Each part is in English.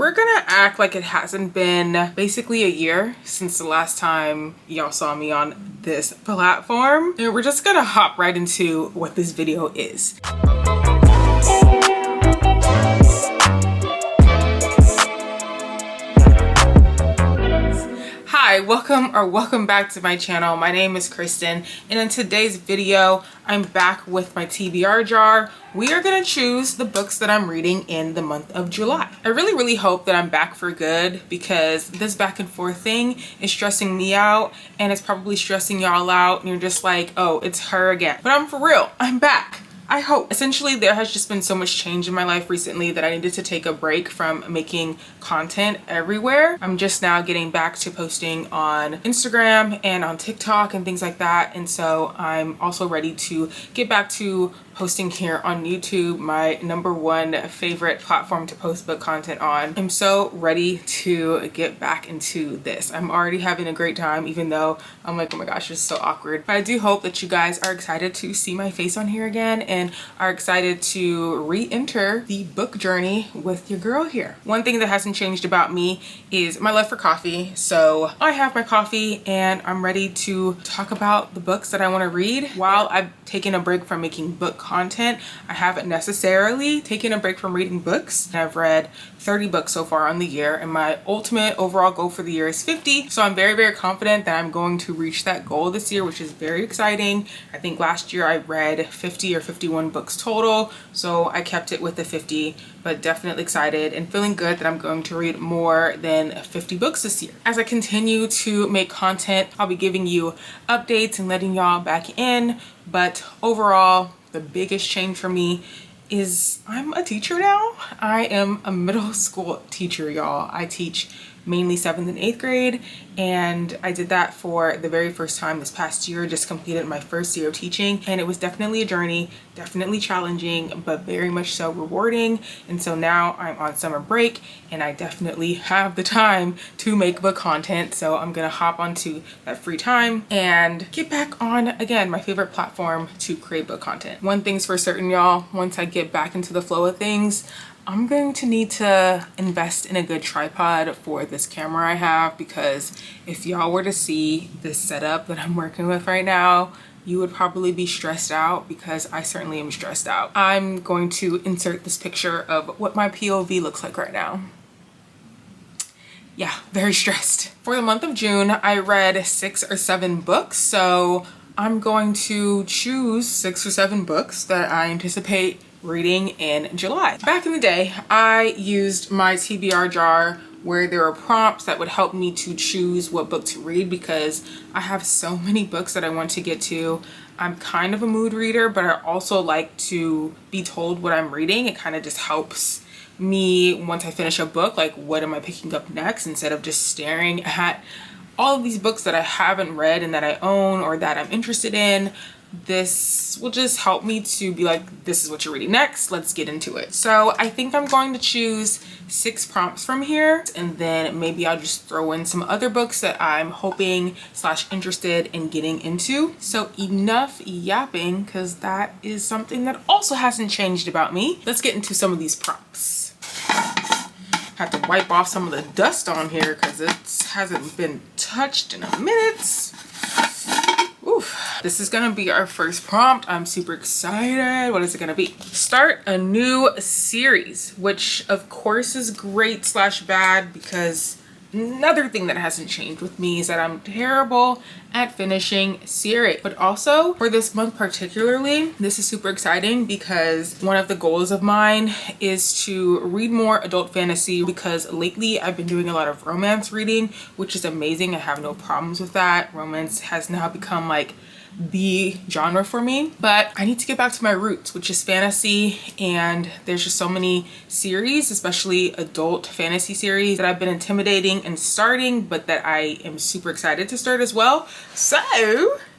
we're gonna act like it hasn't been basically a year since the last time y'all saw me on this platform. And we're just gonna hop right into what this video is. Hi, welcome back to my channel. My name is Kristen, and in today's video, I'm back with my TBR jar. We are gonna choose the books that I'm reading in the month of July. I really hope that I'm back for good, because this back and forth thing is stressing me out, and it's probably stressing y'all out, and you're just like, oh, it's her again. But I'm for real, I'm back. I hope. Essentially, there has just been so much change in my life recently that I needed to take a break from making content everywhere. I'm just now getting back to posting on Instagram and on TikTok and things like that. And so I'm also ready to get back to posting here on YouTube, my #1 favorite platform to post book content on. I'm so ready to get back into this. I'm already having a great time, even though I'm like, oh my gosh, it's so awkward. But I do hope that you guys are excited to see my face on here again and are excited to re-enter the book journey with your girl here. One thing that hasn't changed about me is my love for coffee. So I have my coffee and I'm ready to talk about the books that I want to read. While I've taken a break from making book content, I haven't necessarily taken a break from reading books. I've read 30 books so far on the year, and my ultimate overall goal for the year is 50. So I'm very confident that I'm going to reach that goal this year, which is very exciting. I think last year I read 50 or 51 books total, so I kept it with the 50, but definitely excited and feeling good that I'm going to read more than 50 books this year. As I continue to make content, I'll be giving you updates and letting y'all back in, but overall, the biggest change for me is I'm a teacher now. I am a middle school teacher, y'all. I teach mainly 7th and 8th grade, and I did that for the very first time this past year. Just completed my first year of teaching, and it was definitely a journey, definitely challenging, but very much so rewarding. And so now I'm on summer break and I definitely have the time to make book content, so I'm gonna hop onto that free time and get back on again my favorite platform to create book content. One thing's for certain, y'all, once I get back into the flow of things, I'm going to need to invest in a good tripod for this camera I have, because if y'all were to see this setup that I'm working with right now, you would probably be stressed out, because I certainly am stressed out. I'm going to insert this picture of what my POV looks like right now. Yeah, very stressed. For the month of June, I read 6 or 7 books, so I'm going to choose 6 or 7 books that I anticipate reading in July. Back in the day, I used my TBR jar where there were prompts that would help me to choose what book to read, because I have so many books that I want to get to. I'm kind of a mood reader, but I also like to be told what I'm reading. It kind of just helps me once I finish a book, like what am I picking up next, instead of just staring at all of these books that I haven't read and that I own or that I'm interested in. This will just help me to be like, this is what you're reading next, let's get into it. So I think I'm going to choose 6 prompts from here, and then maybe I'll just throw in some other books that I'm hoping / interested in getting into. So enough yapping, because that is something that also hasn't changed about me. Let's get into some of these prompts. Have to wipe off some of the dust on here because it hasn't been touched in a minute. Oof. This is gonna be our first prompt. I'm super excited. What is it gonna be? Start a new series, which of course is great / bad, because another thing that hasn't changed with me is that I'm terrible at finishing series. But also for this month particularly, this is super exciting, because one of the goals of mine is to read more adult fantasy, because lately I've been doing a lot of romance reading, which is amazing. I have no problems with that. Romance has now become like the genre for me, but I need to get back to my roots, which is fantasy. And there's just so many series, especially adult fantasy series, that I've been intimidating and starting, but that I am super excited to start as well. So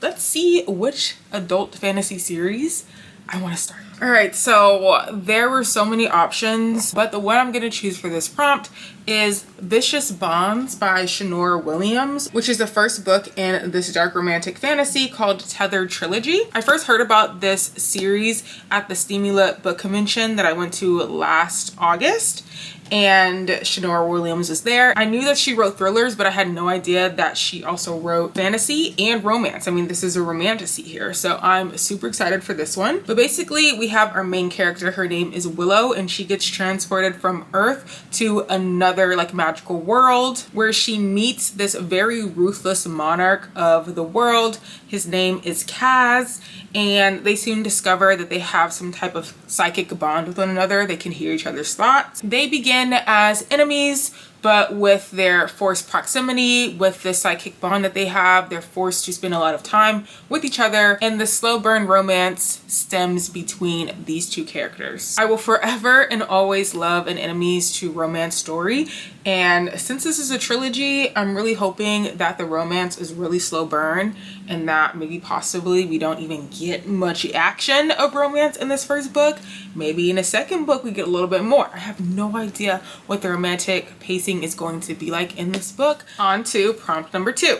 let's see which adult fantasy series I want to start. All right, so there were so many options, but the one I'm going to choose for this prompt is Vicious Bonds by Shanora Williams, which is the first book in this dark romantic fantasy called Tethered Trilogy. I first heard about this series at the Steamy Lit book convention that I went to last August, and Shanora Williams is there. I knew that she wrote thrillers, but I had no idea that she also wrote fantasy and romance. I mean, this is a romantasy here, so I'm super excited for this one. But basically, we have our main character. Her name is Willow, and she gets transported from Earth to another like magical world where she meets this very ruthless monarch of the world. His name is Kaz, and they soon discover that they have some type of psychic bond with one another. They can hear each other's thoughts. They begin as enemies, but with their forced proximity, with the psychic bond that they have, they're forced to spend a lot of time with each other, and the slow burn romance stems between these two characters. I will forever and always love an enemies to romance story, and since this is a trilogy, I'm really hoping that the romance is really slow burn and that maybe possibly we don't even get much action of romance in this first book. Maybe in a second book we get a little bit more. I have no idea what the romantic pacing is going to be like in this book. On to prompt number 2.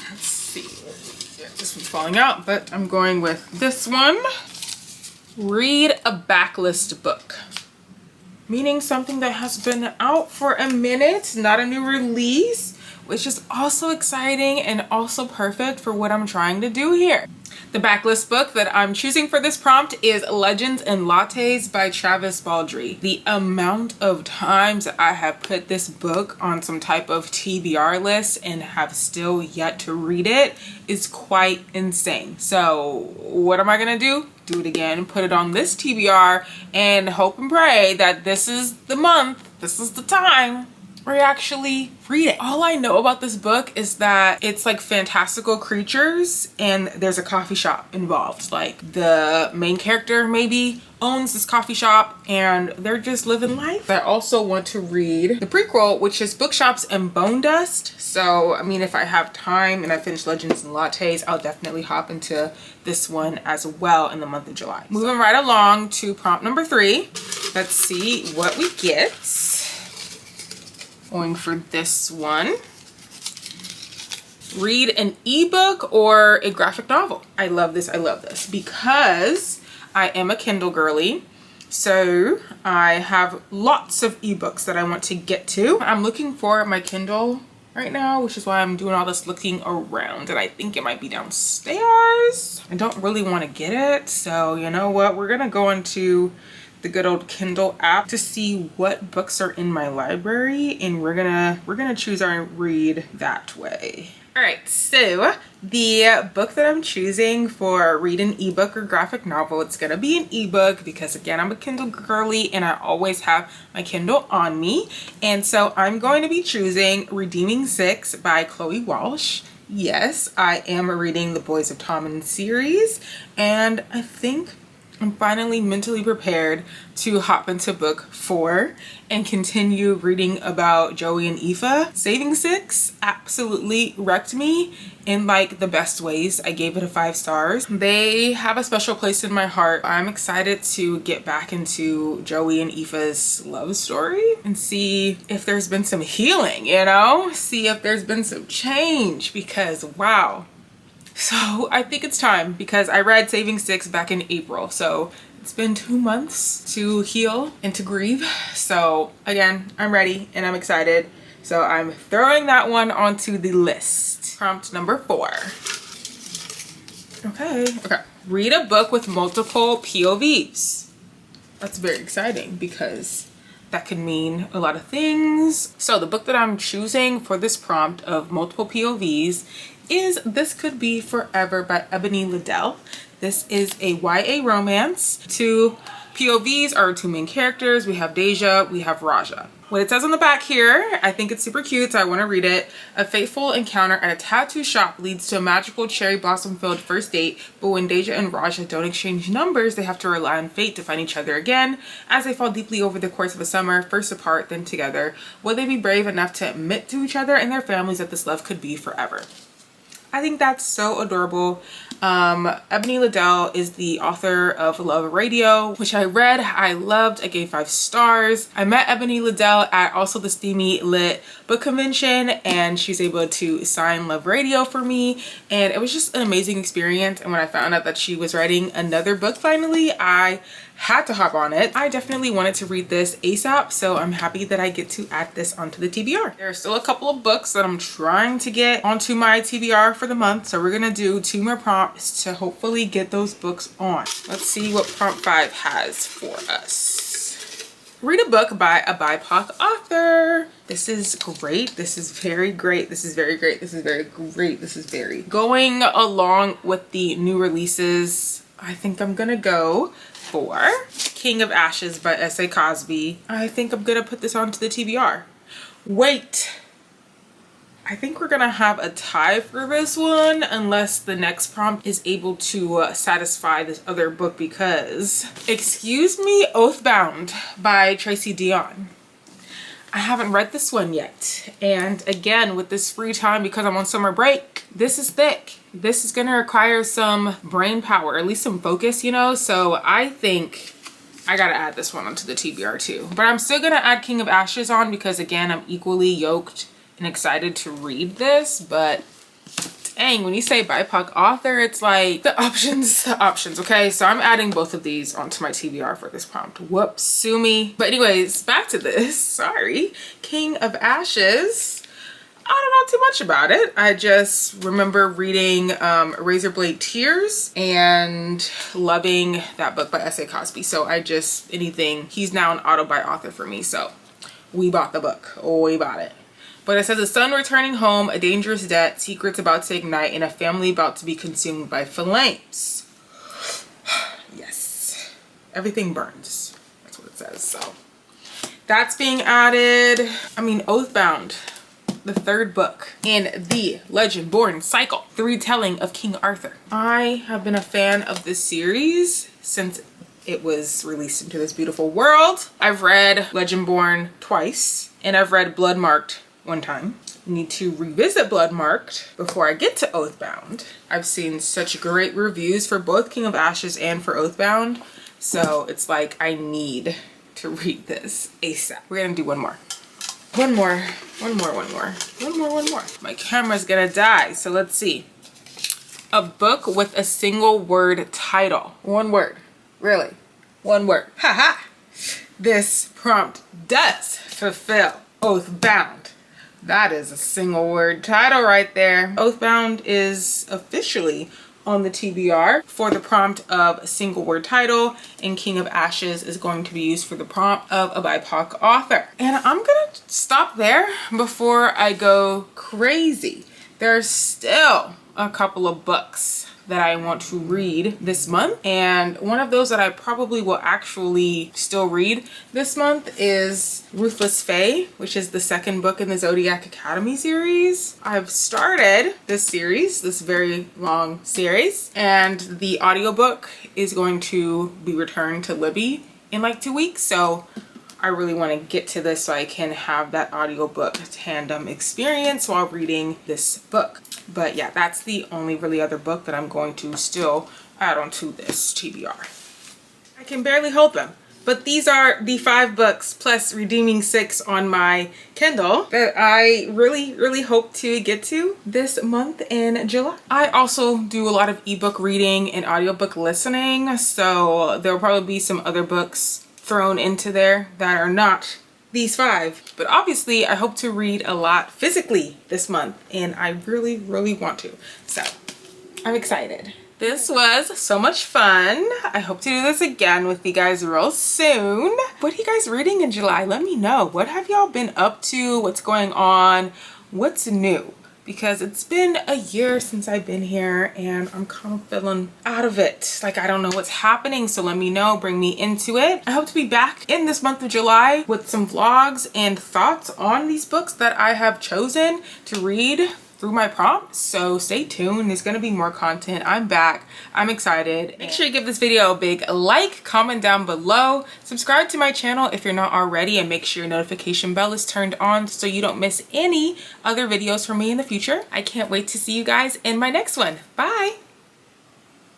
Let's see. Yeah, this one's falling out, but I'm going with this one. Read a backlist book. Meaning something that has been out for a minute, not a new release, which is also exciting and also perfect for what I'm trying to do here. The backlist book that I'm choosing for this prompt is Legends and Lattes by Travis Baldree. The amount of times I have put this book on some type of TBR list and have still yet to read it is quite insane. So what am I gonna do? Do it again, put it on this TBR, and hope and pray that this is the month, this is the time where you actually read it. All I know about this book is that it's like fantastical creatures and there's a coffee shop involved. Like the main character maybe owns this coffee shop and they're just living life. I also want to read the prequel, which is Bookshops and Bone Dust. So, I mean, if I have time and I finish Legends and Lattes, I'll definitely hop into this one as well in the month of July. Moving right along to prompt number 3. Let's see what we get. Going for this one. Read an ebook or a graphic novel. I love this because I am a Kindle girly. So I have lots of ebooks that I want to get to. I'm looking for my Kindle right now, which is why I'm doing all this looking around, and I think it might be downstairs. I don't really want to get it, so you know what? We're gonna go into the good old Kindle app to see what books are in my library, and we're gonna choose our read that way. All right, so the book that I'm choosing for read an ebook or graphic novel, it's gonna be an ebook because again, I'm a Kindle girly and I always have my Kindle on me. And so I'm going to be choosing Redeeming 6 by Chloe Walsh. Yes, I am reading the Boys of Tommen series, and I think I'm finally mentally prepared to hop into book 4 and continue reading about Joey and Aoife. Saving 6 absolutely wrecked me in like the best ways. I gave it a 5 stars. They have a special place in my heart. I'm excited to get back into Joey and Aoife's love story and see if there's been some healing, you know? See if there's been some change, because wow. So I think it's time, because I read Saving 6 back in April. So it's been 2 months to heal and to grieve. So again, I'm ready and I'm excited. So I'm throwing that one onto the list. Prompt number 4. Okay. Read a book with multiple POVs. That's very exciting because that could mean a lot of things. So the book that I'm choosing for this prompt of multiple POVs is This Could Be Forever by Ebony Liddell. This is a YA romance. 2 POVs are 2 main characters. We have Deja, we have Raja. What it says on the back here, I think it's super cute, so I want to read it. A fateful encounter at a tattoo shop leads to a magical cherry blossom filled first date, but when Deja and Raja don't exchange numbers, they have to rely on fate to find each other again. As they fall deeply over the course of a summer, first apart, then together, will they be brave enough to admit to each other and their families that this love could be forever? I think that's so adorable. Ebony Liddell is the author of Love Radio, which I read, I loved, I gave 5 stars. I met Ebony Liddell at also the Steamy Lit book convention, and she was able to sign Love Radio for me, and it was just an amazing experience. And when I found out that she was writing another book finally, I had to hop on it. I definitely wanted to read this ASAP, so I'm happy that I get to add this onto the TBR. There are still a couple of books that I'm trying to get onto my TBR for the month, so we're gonna do 2 more prompts to hopefully get those books on. Let's see what prompt 5 has for us. Read a book by a BIPOC author. This is great. This is very great. This is very great. This is very great. This is very going along with the new releases. I think I'm gonna go for King of Ashes by S.A. Cosby. I think I'm gonna put this onto the TBR. Wait, I think we're gonna have a tie for this one unless the next prompt is able to satisfy this other book, because excuse me, Oathbound by Tracy Deonn. I haven't read this one yet, and again with this free time because I'm on summer break, this is thick. This is gonna require some brain power, at least some focus, you know, so I think I gotta add this one onto the TBR too. But I'm still gonna add King of Ashes on because again, I'm equally yoked and excited to read this. But dang, when you say BIPOC author, it's like the options, okay? So I'm adding both of these onto my TBR for this prompt. Whoops, sue me. But anyways, back to this, sorry. King of Ashes, I don't know too much about it. I just remember reading Razorblade Tears and loving that book by S.A. Cosby. So I just, anything, he's now an auto-buy author for me. So we bought the book, we bought it. But it says a son returning home, a dangerous debt, secrets about to ignite, and a family about to be consumed by flames. Yes, everything burns. That's what it says. So that's being added. I mean, Oathbound, the 3rd book in the Legend-Born cycle, the retelling of King Arthur. I have been a fan of this series since it was released into this beautiful world. I've read Legend-Born twice, and I've read Bloodmarked 1 time. I need to revisit Bloodmarked before I get to Oathbound. I've seen such great reviews for both King of Ashes and for Oathbound, so it's like I need to read this ASAP. We're gonna do one more. One more. My camera's gonna die, so let's see. A book with a single word title. 1 word, really, 1 word. Haha! This prompt does fulfill Oathbound. That is a single word title right there. Oathbound is officially on the TBR for the prompt of a single word title, and King of Ashes is going to be used for the prompt of a BIPOC author. And I'm gonna stop there before I go crazy. There's still a couple of books that I want to read this month, and one of those that I probably will actually still read this month is Ruthless Fae, which is the 2nd book in the Zodiac Academy series. I've started this series, this very long series, and the audiobook is going to be returned to Libby in like 2 weeks, so I really want to get to this so I can have that audiobook tandem experience while reading this book. But yeah, that's the only really other book that I'm going to still add onto this TBR. I can barely hold them. But these are the 5 books plus redeeming 6 on my Kindle that I really hope to get to this month in July. I also do a lot of ebook reading and audiobook listening, so there'll probably be some other books thrown into there that are not these 5. But obviously I hope to read a lot physically this month, and I really want to. So I'm excited. This was so much fun. I hope to do this again with you guys real soon. What are you guys reading in July? Let me know. What have y'all been up to? What's going on? What's new? Because it's been a year since I've been here and I'm kind of feeling out of it. Like I don't know what's happening, so let me know, bring me into it. I hope to be back in this month of July with some vlogs and thoughts on these books that I have chosen to read through my prompts, so stay tuned. There's gonna be more content. I'm back, I'm excited. Make sure you give this video a big like, comment down below, subscribe to my channel if you're not already, and make sure your notification bell is turned on so you don't miss any other videos from me in the future. I can't wait to see you guys in my next one. Bye.